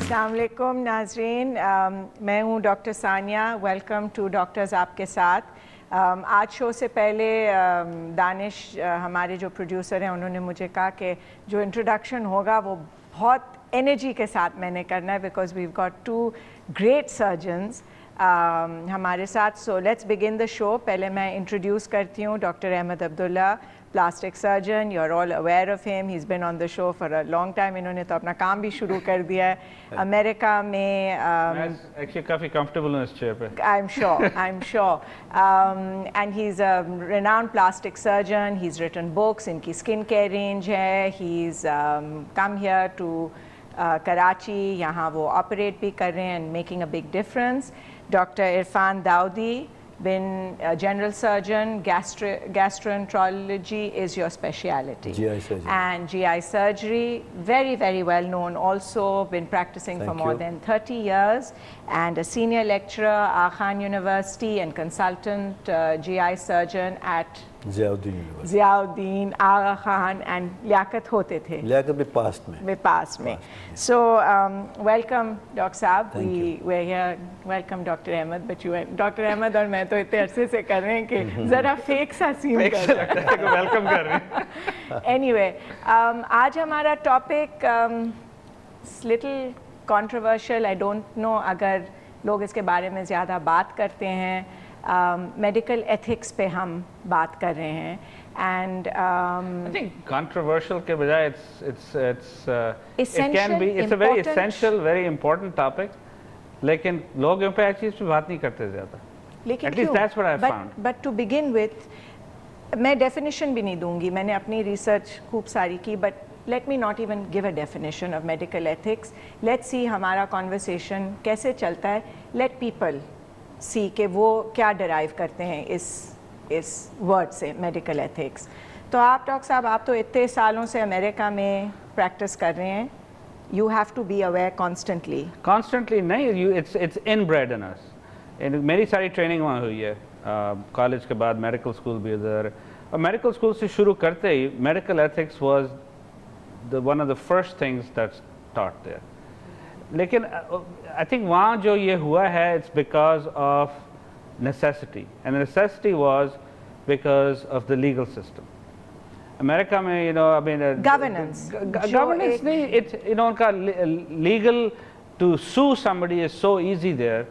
السلام علیکم ناظرین، میں ہوں doctor Sania. Welcome to doctors آپ کے ساتھ. آج شو سے پہلے دانش ہمارے جو پروڈیوسر ہیں انہوں نے مجھے کہا کہ جو انٹروڈکشن ہوگا وہ بہت انرجی کے ساتھ میں نے کرنا ہے because we've got two great surgeons ہمارے ساتھ. So let's begin the show. پہلے میں انٹروڈیوس کرتی ہوں doctor Ahmed Abdullah, plastic surgeon. You are all aware of him, he is been on the show for a long time. انہوں نے تو اپنا کام بھی شروع کر دیا ہے امریکہ میں. ایکچولی کافی کمفرٹیبل ہوں اس چیئر پہ. I'm sure. And he's a renowned plastic surgeon. He's written books. ان کی اسکن کیئر رینج ہے. He's come here to Karachi. یہاں وہ آپریٹ بھی کر رہے ہیں and making a big difference. Doctor Irfan Dawoodi, been a general surgeon. Gastroenterology is your speciality. GI surgery. And GI surgery, very, very well known also, been practicing for more than 30 years, and a senior lecturer, Khan University, and consultant GI surgeon at Ziauddin Agha Khan and Liaquat hote the. Liaquat mein past mein. With past mein. So, welcome, Dr. Saab. We're here. Welcome, Dr. Ahmed. But you, Dr. Ahmed اور میں تو اتنے عرصے سے کر رہے ہیں کہ ذرا فیک سا سیم کر رہے ہیں. ویلکم کر رہے ہیں. Anyway, آج ہمارا topic little controversial. I don't know اگر لوگ اس کے بارے میں زیادہ بات کرتے ہیں. میڈیکل ایتھکس پہ ہم بات کر رہے ہیں. And I think controversial کے بجائے it's it can be, it's a very essential, very important topic. لیکن لوگ ان پہ ایک چیز پہ بات نہیں کرتے زیادہ. لیکن At least that's what I found. But to begin with, میں ڈیفینیشن بھی نہیں دوں گی. میں نے اپنی ریسرچ خوب ساری کی, but let me not even give a definition of medical ethics. Let's see ہمارا conversation کیسے چلتا ہے. Let people see کہ وہ کیا ڈرائیو کرتے ہیں اس ورڈ سے, میڈیکل ایتھکس. تو آپ ڈاکٹر صاحب, آپ تو اتنے سالوں سے امریکہ میں پریکٹس کر رہے ہیں. You have to be aware constantly. Constantly نہیں, it's inbred in us. میری ساری ٹریننگ وہاں ہوئی ہے. کالج کے بعد میڈیکل اسکول بھی ادھر, اور میڈیکل اسکول سے شروع کرتے ہی medical ethics was one of the first things that's taught there. لیکن I think وہاں جو یہ ہوا ہے, it's because of necessity, and the necessity was because of the legal system. امریکہ میں I mean governance نہیں, it's ان کا legal to sue somebody is so easy there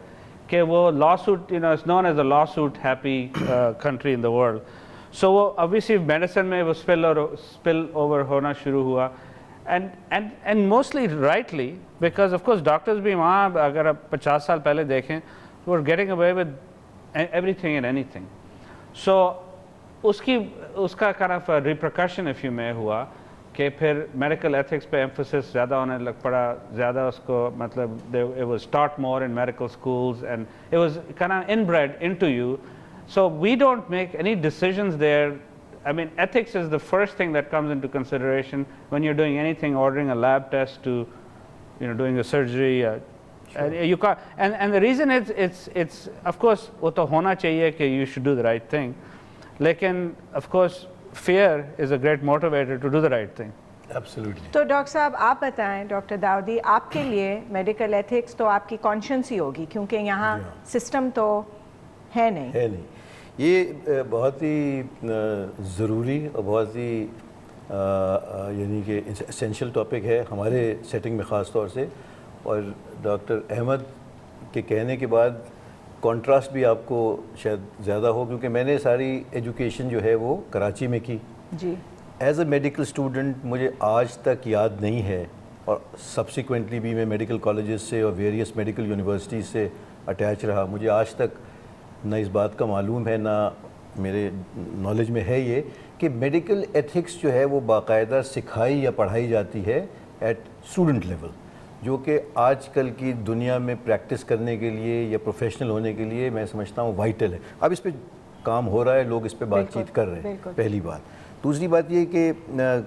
کہ وہ lawsuit, it's known as a lawsuit happy country in the world. So obviously medicine میں وہ spill over ہونا شروع ہوا, and mostly rightly, because of course doctors بھی وہاں اگر آپ 50 سال پہلے دیکھیں were getting away with everything and anything. So اس کا kind of repercussion if you may ہوا کہ پھر میڈیکل ایتھکس پہ emphasis زیادہ ہونے لگ پڑا, زیادہ اس کو مطلب it was taught more in medical schools, and it was kind of inbred into you. So we don't make any decisions there. I mean, ethics is the first thing that comes into consideration when you're doing anything, ordering a lab test to, doing a surgery. You can't, and the reason it's of course وہ تو ہونا چاہیے کہ you should do the right thing. لیکن of course fear is a great motivator to do the right thing. Absolutely. تو doctor صاحب آپ بتائیں, ڈاکٹر داؤدی, آپ کے لیے میڈیکل ایتھکس تو آپ کی کانشنس ہی ہوگی کیونکہ یہاں سسٹم تو ہے نہیں. یہ بہت ہی ضروری اور بہت ہی یعنی کہ اسینشیل ٹاپک ہے ہمارے سیٹنگ میں خاص طور سے. اور ڈاکٹر احمد کے کہنے کے بعد کانٹراسٹ بھی آپ کو شاید زیادہ ہو, کیونکہ میں نے ساری ایجوکیشن جو ہے وہ کراچی میں کی. جی. ایز اے میڈیکل اسٹوڈنٹ مجھے آج تک یاد نہیں ہے, اور سبسیکوینٹلی بھی میں میڈیکل کالجز سے اور ویریس میڈیکل یونیورسٹیز سے اٹیچ رہا, مجھے آج تک نہ اس بات کا معلوم ہے نہ میرے نالج میں ہے یہ کہ میڈیکل ایتھکس جو ہے وہ باقاعدہ سکھائی یا پڑھائی جاتی ہے ایٹ اسٹوڈنٹ لیول, جو کہ آج کل کی دنیا میں پریکٹس کرنے کے لیے یا پروفیشنل ہونے کے لیے میں سمجھتا ہوں وائٹل ہے. اب اس پہ کام ہو رہا ہے, لوگ اس پہ بات چیت کر رہے ہیں, پہلی بات. دوسری بات یہ کہ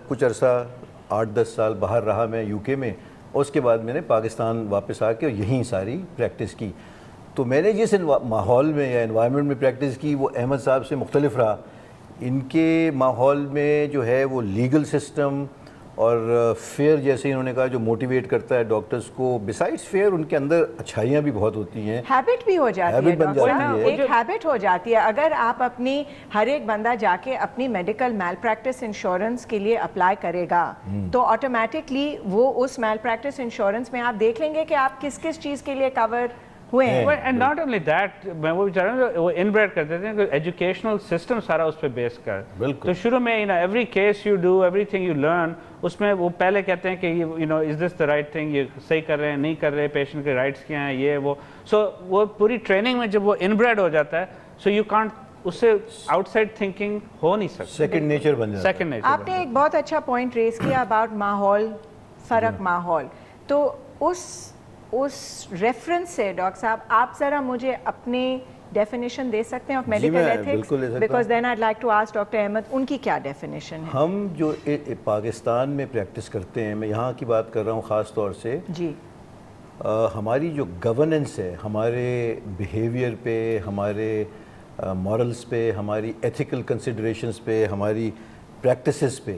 کچھ عرصہ 8-10 سال باہر رہا میں یو کے میں, اور اس کے بعد میں نے پاکستان واپس آ کے یہیں ساری پریکٹس کی. تو میں نے جس ماحول میں یا انوائرمنٹ میں پریکٹس کی وہ احمد صاحب سے مختلف رہا. ان کے ماحول میں جو ہے وہ لیگل سسٹم اور فیئر جیسے انہوں نے کہا جو موٹیویٹ کرتا ہے ڈاکٹرز کو، بسائڈس فیئر ان کے اندر اچھائیاں بھی بہت ہوتی ہیں، ہیبٹ بھی ہو جاتی ہے Habit بن ڈاکٹر جاتی صاحب، ہے۔ ایک ہیبٹ ہو جاتی ہے۔ اگر آپ اپنی ہر ایک بندہ جا کے اپنی میڈیکل میل پریکٹس انشورنس کے لیے اپلائی کرے گا تو آٹومیٹکلی وہ اس میل پریکٹس انشورنس میں آپ دیکھ لیں گے کہ آپ کس کس چیز کے لیے کور ہوئے ہیں۔ اینڈ ناٹ اونلی دیٹ، میں وہ بھی چاہ رہا ہوں وہ ان بریڈ کر دیتے ہیں کہ ایجوکیشنل سسٹم سارا اس پہ بیس کر، بالکل۔ تو شروع میں every case you do, everything you learn, اس میں وہ پہلے کہتے ہیں کہ از دس دا رائٹ تھنگ، یہ صحیح کر رہے ہیں نہیں کر رہے، پیشنٹ کے رائٹس کیا ہیں، یہ وہ، سو وہ پوری ٹریننگ میں جب وہ ان بریڈ ہو جاتا ہے، سو یو کانٹ اس سے آؤٹ سائڈ تھنکنگ ہو نہیں سکتی، سیکنڈ نیچر بن جاتا ہے۔ Second nature. آپ نے ایک بہت اچھا پوائنٹ ریز کیا اباؤٹ ماحول، فرق ماحول، تو اس ریفرنس سے ڈاکٹر صاحب آپ ذرا مجھے اپنی ڈیفینیشن دے سکتے ہیں آف میڈیکل میں ایتھکس، بالکل دے سکتا ہوں۔ Because then I like to ask doctor Ahmed ان کی کیا ڈیفینیشن ہے؟ ہم جو پاکستان میں پریکٹس کرتے ہیں، میں یہاں کی بات کر رہا ہوں خاص طور سے، جی ہماری جو گورننس ہے ہمارے بیہیویئر پہ، ہمارے مورلز پہ، ہماری ایتھیکل کنسیڈریشنز پہ، ہماری پریکٹسز پہ،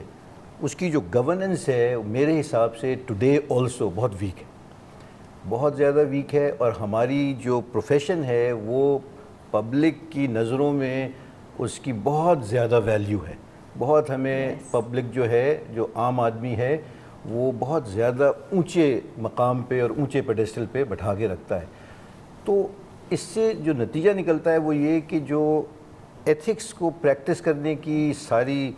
اس کی جو گورننس ہے میرے حساب سے ٹوڈے آلسو بہت ویک ہے، بہت زیادہ ویک ہے، اور ہماری جو پروفیشن ہے وہ پبلک کی نظروں میں اس کی بہت زیادہ ویلیو ہے، بہت ہمیں پبلک جو ہے، جو عام آدمی ہے، وہ بہت زیادہ اونچے مقام پہ اور اونچے پیڈسٹل پہ بٹھا کے رکھتا ہے۔ تو اس سے جو نتیجہ نکلتا ہے وہ یہ کہ جو ایتھکس کو پریکٹس کرنے کی ساری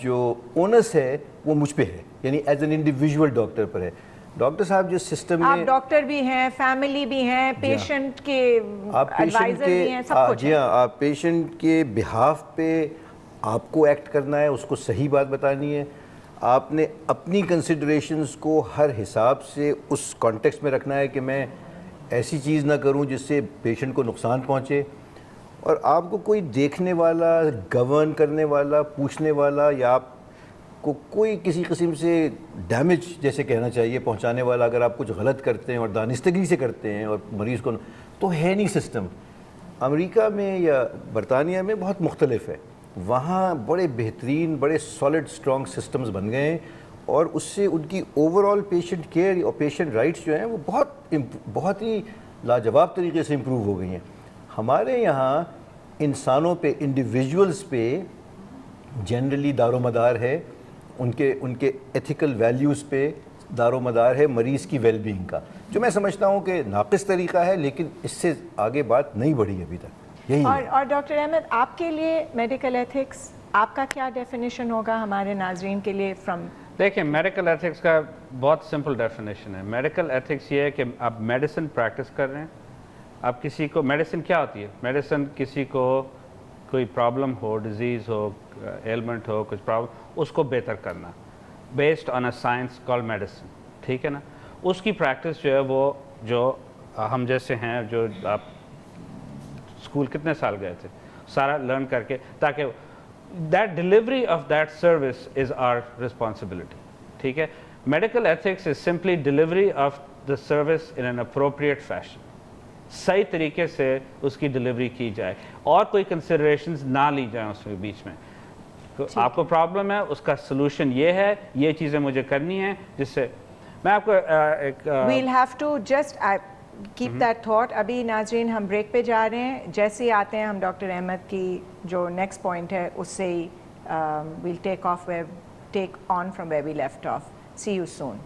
جو اونس ہے وہ مجھ پہ ہے، یعنی ایز این انڈیویژول ڈاکٹر پر ہے۔ ڈاکٹر صاحب جس سسٹم میں آپ ڈاکٹر بھی ہیں، فیملی بھی ہیں، پیشنٹ کے ایڈوائزر بھی ہیں، سب کچھ جی ہاں، آپ پیشنٹ کے بہاف پہ آپ کو ایکٹ کرنا ہے، اس کو صحیح بات بتانی ہے، آپ نے اپنی کنسیڈریشنز کو ہر حساب سے اس کانٹیکسٹ میں رکھنا ہے کہ میں ایسی چیز نہ کروں جس سے پیشنٹ کو نقصان پہنچے، اور آپ کو کوئی دیکھنے والا، گورن کرنے والا، پوچھنے والا، یا آپ کو کوئی کسی قسم سے ڈیمیج جیسے کہنا چاہیے پہنچانے والا اگر آپ کچھ غلط کرتے ہیں اور دانستگی سے کرتے ہیں اور مریض کو، تو ہے نہیں سسٹم۔ امریکہ میں یا برطانیہ میں بہت مختلف ہے، وہاں بڑے بہترین، بڑے سالڈ اسٹرانگ سسٹمز بن گئے ہیں، اور اس سے ان کی اوور آل پیشنٹ کیئر اور پیشنٹ رائٹس جو ہیں وہ بہت ہی لاجواب طریقے سے امپروو ہو گئی ہیں۔ ہمارے یہاں انسانوں پہ، انڈیویژولز پہ جنرلی دار و مدار ہے، ان کے ایتھیکل ویلیوز پہ دار و مدار ہے مریض کی ویل بینگ کا، جو میں سمجھتا ہوں کہ ناقص طریقہ ہے، لیکن اس سے آگے بات نہیں بڑھی ابھی تک، یہی ہے۔ اور ڈاکٹر احمد آپ کے لیے میڈیکل ایتھکس آپ کا کیا ڈیفینیشن ہوگا ہمارے ناظرین کے لیے؟ دیکھیں، میڈیکل ایتھکس کا بہت سمپل ڈیفینیشن ہے۔ میڈیکل ایتھکس یہ ہے کہ آپ میڈیسن پریکٹس کر رہے ہیں، آپ کسی کو، میڈیسن کیا ہوتی ہے؟ میڈیسن کسی کو کوئی پرابلم ہو، ڈیزیز ہو، ایلمنٹ ہو، کچھ پرابلم، اس کو بہتر کرنا، based on a science call medicine, ٹھیک ہے نا؟ اس کی پریکٹس جو ہے وہ جو ہم جیسے ہیں، جو آپ اسکول کتنے سال گئے تھے، سارا لرن کر کے، تاکہ that delivery of that service is our responsibility. ٹھیک ہے؟ Medical ethics is simply delivery of the service in an appropriate fashion. صحیح طریقے سے اس کی ڈلیوری کی جائے اور کوئی کنسیڈریشنز نہ لی جائیں اس کے بیچ میں۔ آپ کو پرابلم ہے، اس کا سلوشن یہ ہے، یہ چیزیں مجھے کرنی ہیں، جس سے میں آپ کو ایک we'll have to just keep that thought. ابھی ناظرین ہم بریک پہ جا رہے ہیں، جیسے ہی آتے ہیں ہم ڈاکٹر احمد کی جو نیکسٹ پوائنٹ ہے اس سے ہی we'll take on from where we left off. See you soon.